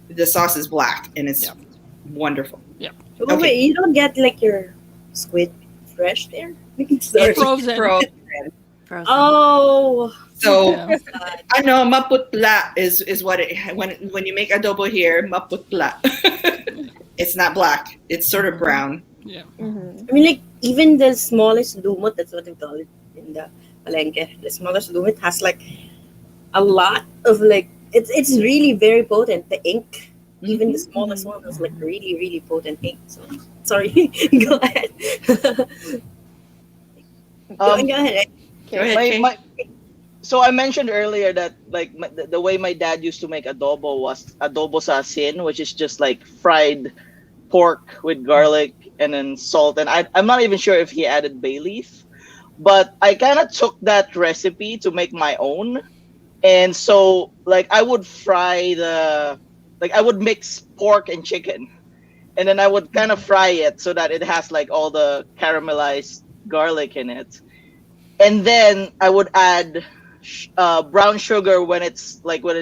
the sauce is black and it's wonderful. Yep. Oh, wait, you don't get like your squid fresh there? It's frozen. Frozen. Oh. So, maputla is what when you make adobo here, maputla. It's not black. It's sort of brown. Yeah. I mean, like even the smallest lumot, that's what they call it in the palengke. The smallest lumot has like a lot of like it's really very potent. The ink, even the smallest one, was like really really potent ink. So sorry, go ahead. Go ahead. Okay, so I mentioned earlier that like the way my dad used to make adobo was adobo sa asin, which is just like fried pork with garlic and then salt. And I'm not even sure if he added bay leaf, but I kind of took that recipe to make my own. And so like I would I would mix pork and chicken, and then I would kind of fry it so that it has like all the caramelized garlic in it. And then I would add brown sugar when it's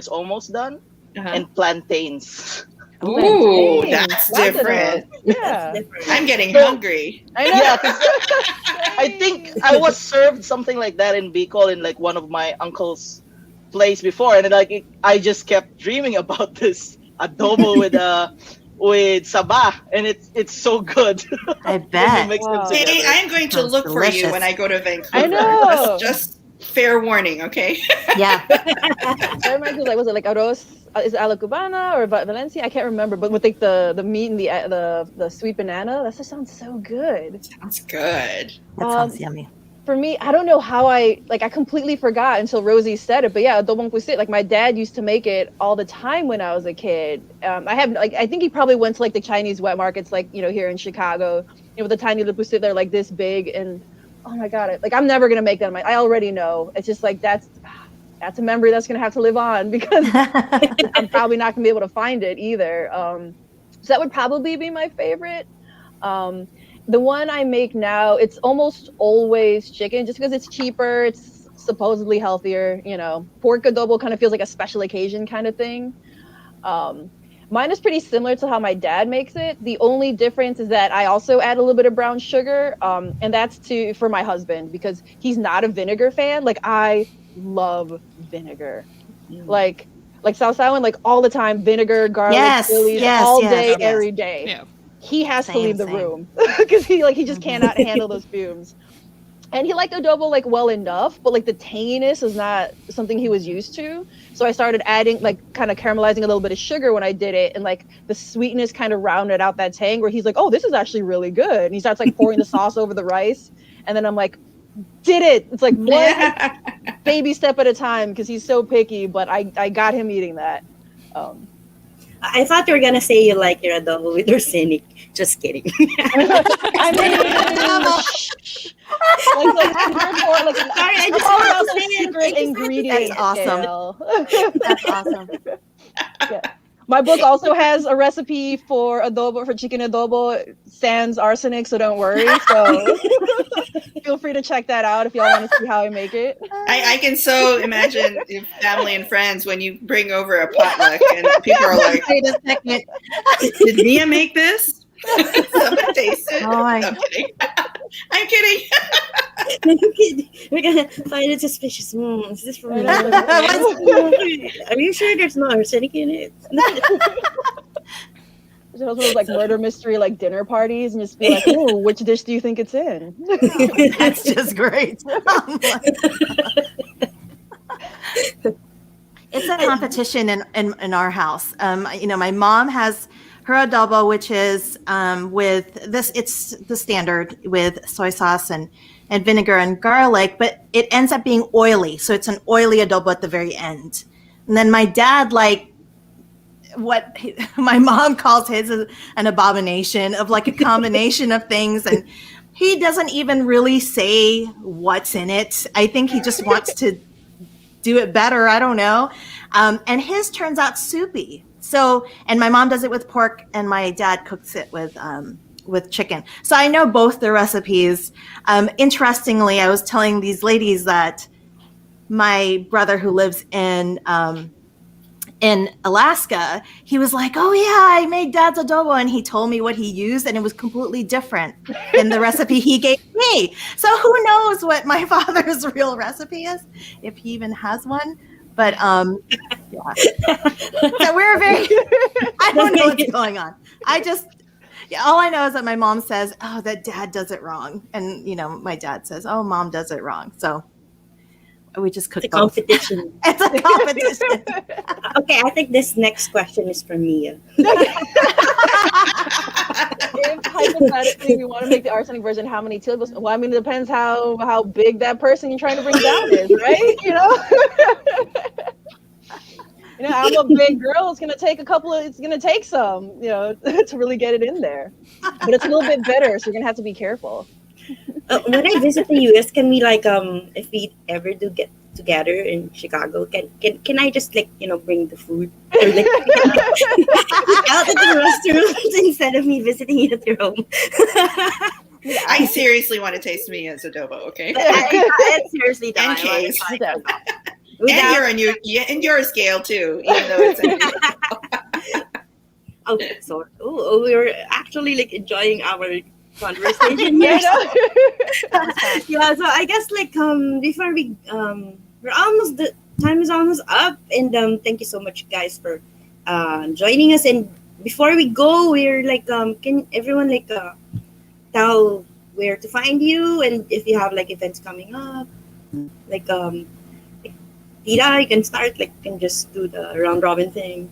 almost done, and plantains. Ooh, Plantains. that's That's different. Yeah. I'm getting hungry. I know. Yeah, 'cause I think I was served something like that in Bicol in like one of my uncle's place before, and like I just kept dreaming about this adobo with saba, and it's so good. I When you bet. mix them Wow. Hey, together. I'm going to Sounds look for you delicious. when I go to Vancouver. I know. Just fair warning, okay? Yeah. I remember like, was it like arroz? Is it a la cubana or Valencia? I can't remember, but with like the meat and the sweet banana, that just sounds so good. Sounds good. That sounds yummy. For me, I don't know how I completely forgot until Rosie said it, but yeah, adobong pusit, like my dad used to make it all the time when I was a kid. I think he probably went to like the Chinese wet markets, like, you know, here in Chicago, you know, with the tiny little pusit, they're like this big, and oh my God, I'm never gonna make that. I already know. It's just like that's a memory that's gonna have to live on because I'm probably not gonna be able to find it either. So that would probably be my favorite. The one I make now, it's almost always chicken, just because it's cheaper. It's supposedly healthier. You know, pork adobo kind of feels like a special occasion kind of thing. Mine is pretty similar to how my dad makes it. The only difference is that I also add a little bit of brown sugar, and that's for my husband because he's not a vinegar fan. Like I love vinegar, like sausawan, like all the time, vinegar, garlic, chilies, all day, every day. Yeah. He has to leave the room because he just cannot handle those fumes. And he liked adobo like well enough, but like the tanginess is not something he was used to. So I started adding like kind of caramelizing a little bit of sugar when I did it, and like the sweetness kind of rounded out that tang where he's like, oh, this is actually really good. And he starts like pouring the sauce over the rice, and then I'm like, did it. It's like one baby step at a time because he's so picky, but I got him eating that. I thought you were gonna say you like your adobo with arsenic. Just kidding. I mean, Sorry, I just all want about to the say it. secret ingredient. That's awesome. Gail. That's awesome. Yeah. My book also has a recipe for chicken adobo sans arsenic, so don't worry. So feel free to check that out if y'all want to see how I make it. I can so imagine your family and friends when you bring over a potluck and people are like, Wait a second. did Mia make this? Someone taste it. Oh, I'm kidding. I'm kidding. We're gonna find it suspicious. Is this from? I Are you sure there's no arsenic in it? There's also those like murder mystery like dinner parties and just be like, oh, which dish do you think it's in? That's just great. It's a competition in our house. You know, my mom has her adobo, which is with this. It's the standard with soy sauce and vinegar and garlic, but it ends up being oily. So it's an oily adobo at the very end. And then my dad, like what my mom calls his an abomination of like a combination of things. And he doesn't even really say what's in it. I think he just wants to do it better. I don't know. And his turns out soupy. So, and my mom does it with pork and my dad cooks it with chicken. So I know both the recipes. Interestingly, I was telling these ladies that my brother who lives in Alaska, he was like, oh yeah, I made dad's adobo. And he told me what he used and it was completely different than the recipe he gave me. So who knows what my father's real recipe is, if he even has one. But yeah. So we're I don't know what's going on. All I know is that my mom says, oh, that dad does it wrong. And, you know, my dad says, oh, mom does it wrong. So we just cook both. Competition. It's a competition. Okay, I think this next question is for Mia. if hypothetically we want to make the arsenic version, how many tablespoons? Well, I mean, it depends how big that person you're trying to bring down is, right? I'm a big girl. It's gonna take some, to really get it in there. But it's a little bit bitter, so you're gonna have to be careful. When I visit the US, can we if we ever do get together in Chicago, can I just bring the food or out at the restaurant instead of me visiting you at your home? I seriously want to taste Mia's adobo. Okay. I seriously and Kay's. Without... and your scale too, even though it's okay, so we're actually enjoying our conversation here. Yeah, so I guess before we the time is almost up, and thank you so much guys for joining us. And before we go, we're can everyone tell where to find you, and if you have events coming up, Tita, you can start, can just do the round robin thing.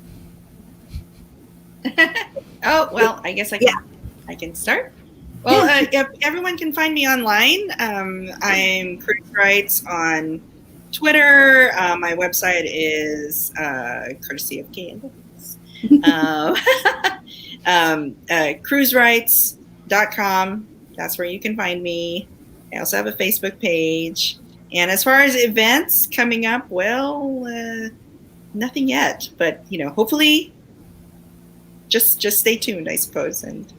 Oh, well, I guess I can start. Well, everyone can find me online. I'm Cruz Writes on Twitter. My website is courtesy of Gail. CruzWrites.com. That's where you can find me. I also have a Facebook page. And as far as events coming up, well, nothing yet. But, hopefully just stay tuned, I suppose. And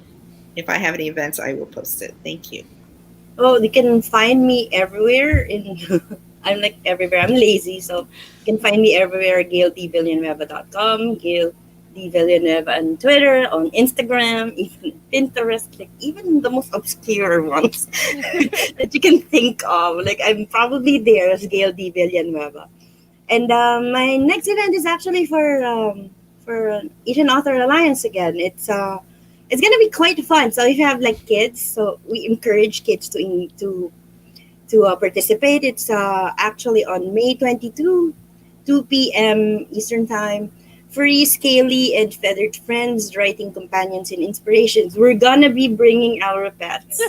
if I have any events, I will post it. Thank you. Oh, you can find me everywhere. I'm everywhere. I'm lazy, so you can find me everywhere. GailDVillanueva.com, Gail D Villanueva on Twitter, on Instagram, even Pinterest, even the most obscure ones that you can think of. I'm probably there as Gail D Villanueva. And my next event is actually for Asian Author Alliance again. It's gonna be quite fun. So if you have kids, so we encourage kids to participate. It's actually on May 22, 2 p.m. Eastern Time. Free, scaly, and feathered friends, writing companions, and inspirations. We're gonna be bringing our pets.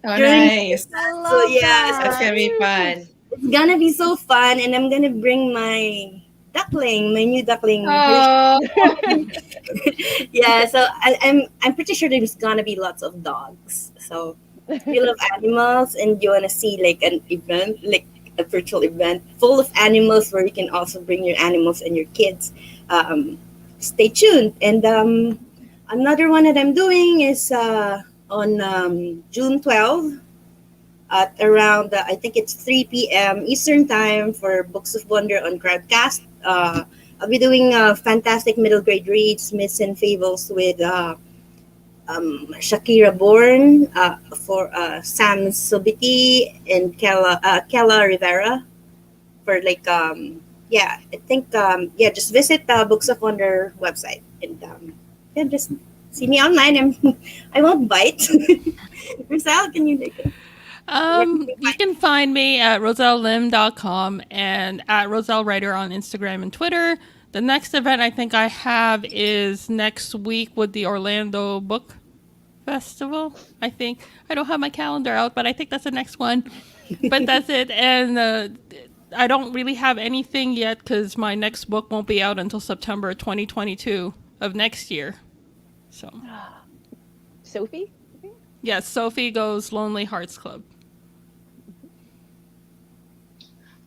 Oh, nice! That's gonna be fun. It's gonna be so fun, and I'm gonna bring my new duckling. Oh. Yeah, so I'm pretty sure there's gonna be lots of dogs. So if you love animals and you wanna see an event, a virtual event full of animals where you can also bring your animals and your kids, stay tuned. And another one that I'm doing is on June 12th at around I think it's 3 p.m. Eastern Time for Books of Wonder on Crowdcast. I'll be doing fantastic middle grade reads, myths and fables with Shakira Bourne, for Sam Sobiti and Kella Rivera for I think just visit the Books of Wonder website and just see me online. I won't bite. Roselle, can you you can find me at rosellelim.com and at Roselle Writer on Instagram and Twitter. The next event I think I have is next week with the Orlando Book Festival. I think I don't have my calendar out, but I think that's the next one. But that's it. And I don't really have anything yet because my next book won't be out until September 2022 of next year. So, Sophie? Yes, Sophie Goes Lonely Hearts Club.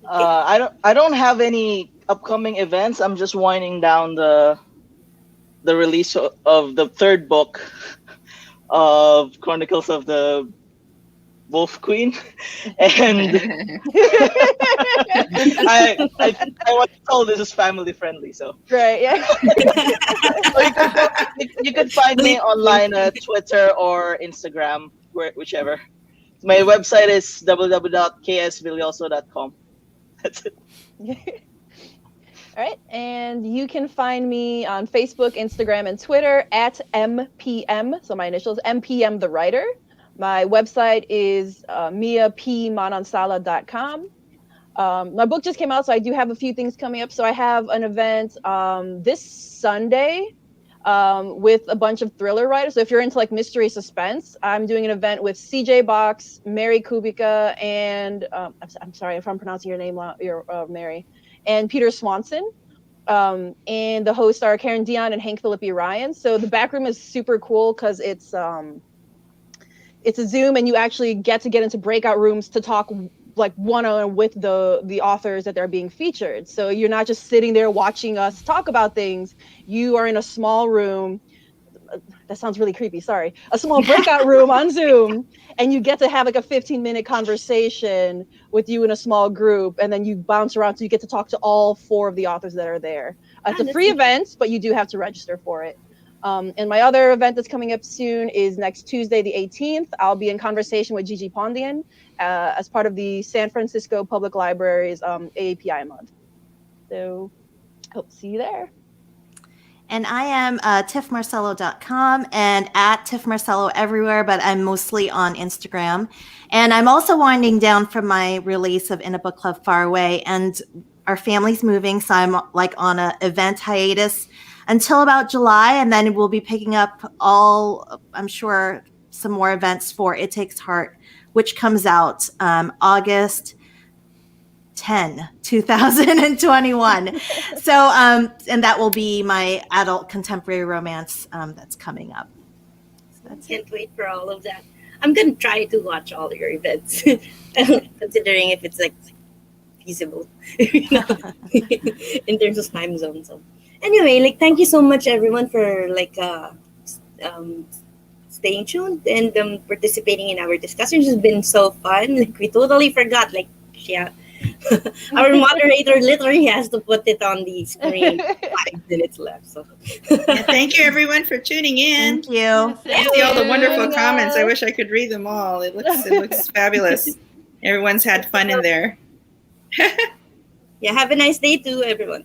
I don't have any upcoming events. I'm just winding down the release of the third book of Chronicles of the Wolf Queen, and I was told this is family friendly, so right, yeah. You could find me online at Twitter or Instagram, whichever. My website is www.ksvilloso.com. That's it. All right, and you can find me on Facebook, Instagram, and Twitter at MPM. So my initials, MPM the Writer. My website is miapmanansala.com. My book just came out, so I do have a few things coming up. So I have an event this Sunday with a bunch of thriller writers. So if you're into like mystery suspense, I'm doing an event with CJ Box, Mary Kubica, and I'm sorry if I'm pronouncing your name wrong, Mary, and Peter Swanson. And the hosts are Karen Dion and Hank Philippi Ryan. So the back room is super cool because it's a Zoom, and you actually get into breakout rooms to talk like one-on-one with the authors that they're being featured. So you're not just sitting there watching us talk about things. You are in a small room. That sounds really creepy. Sorry. A small breakout room on Zoom, and you get to have like a 15-minute conversation with you in a small group, and then you bounce around, so you get to talk to all 4 of the authors that are there. It's a free event, but you do have to register for it. And my other event that's coming up soon is next Tuesday, the 18th. I'll be in conversation with Gigi Pondian as part of the San Francisco Public Library's AAPI month. So hope to see you there. And I am tiffmarcelo.com and at Tiff Marcelo everywhere, but I'm mostly on Instagram. And I'm also winding down from my release of In a Book Club Far Away, and our family's moving, so I'm like on an event hiatus until about July, and then we'll be picking up I'm sure, some more events for It Takes Heart, which comes out August 10, 2021. So, and that will be my adult contemporary romance that's coming up. So Can't wait for all of that. I'm going to try to watch all your events, considering if it's like feasible in terms of time zone. So anyway, like, thank you so much everyone for like staying tuned and participating in our discussions. It's been so fun. Like, we totally forgot, like, yeah. Our moderator literally has to put it on the screen. 5 minutes left. So Thank you everyone for tuning in. Thank you. I see all the wonderful comments. I wish I could read them all. It looks fabulous. Everyone's had fun in there. yeah, have a nice day too, everyone.